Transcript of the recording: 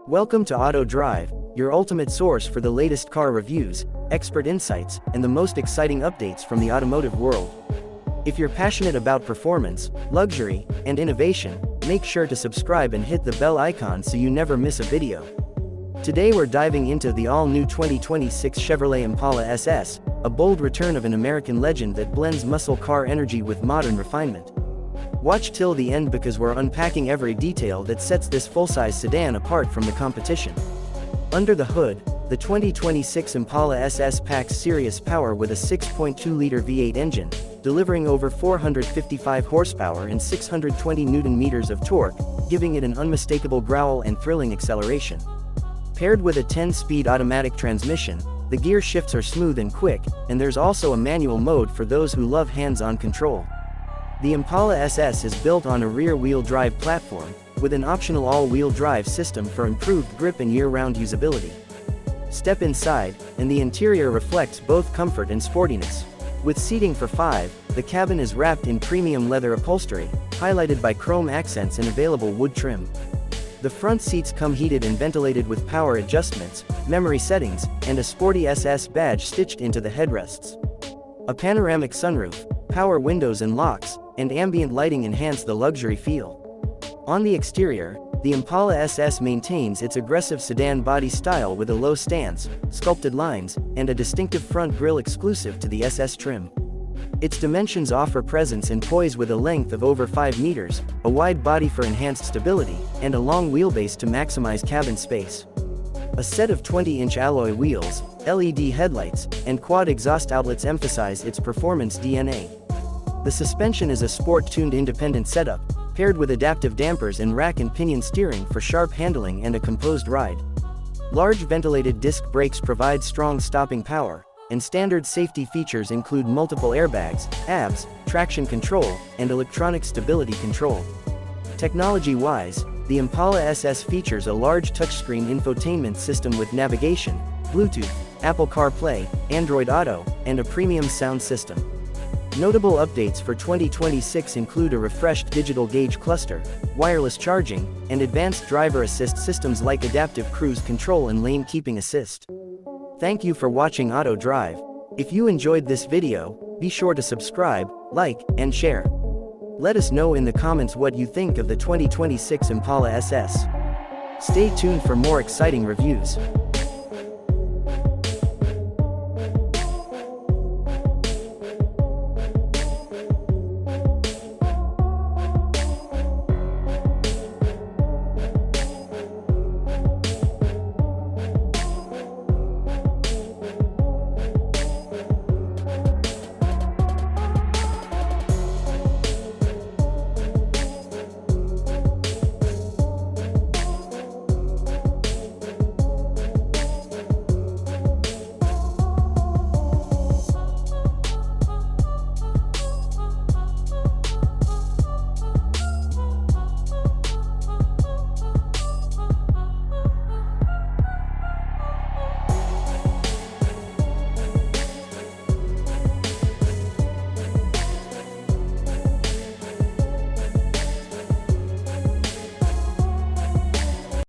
Welcome to Auto Drive, your ultimate source for the latest car reviews, expert insights, and the most exciting updates from the automotive world. If you're passionate about performance, luxury, and innovation, make sure to subscribe and hit the bell icon so you never miss a video. Today we're diving into the all-new 2026 Chevrolet Impala SS, a bold return of an American legend that blends muscle car energy with modern refinement. Watch till the end because we're unpacking every detail that sets this full-size sedan apart from the competition. Under the hood, the 2026 Impala SS packs serious power with a 6.2-liter V8 engine, delivering over 455 horsepower and 620 Nm of torque, giving it an unmistakable growl and thrilling acceleration. Paired with a 10-speed automatic transmission, the gear shifts are smooth and quick, and there's also a manual mode for those who love hands-on control. The Impala SS is built on a rear-wheel drive platform, with an optional all-wheel drive system for improved grip and year-round usability. Step inside, and the interior reflects both comfort and sportiness. With seating for 5, the cabin is wrapped in premium leather upholstery, highlighted by chrome accents and available wood trim. The front seats come heated and ventilated with power adjustments, memory settings, and a sporty SS badge stitched into the headrests. A panoramic sunroof, power windows and locks, and ambient lighting enhance the luxury feel. On the exterior, the Impala SS maintains its aggressive sedan body style with a low stance, sculpted lines, and a distinctive front grille exclusive to the SS trim. Its dimensions offer presence and poise with a length of over 5 meters, a wide body for enhanced stability, and a long wheelbase to maximize cabin space. A set of 20-inch alloy wheels, LED headlights, and quad exhaust outlets emphasize its performance DNA. The suspension is a sport-tuned independent setup, paired with adaptive dampers and rack and pinion steering for sharp handling and a composed ride. Large ventilated disc brakes provide strong stopping power, and standard safety features include multiple airbags, ABS, traction control, and electronic stability control. Technology-wise, the Impala SS features a large touchscreen infotainment system with navigation, Bluetooth, Apple CarPlay, Android Auto, and a premium sound system. Notable updates for 2026 include a refreshed digital gauge cluster, wireless charging, and advanced driver assist systems like adaptive cruise control and lane keeping assist. Thank you for watching Auto Drive. If you enjoyed this video, be sure to subscribe, like, and share. Let us know in the comments what you think of the 2026 Impala SS. Stay tuned for more exciting reviews.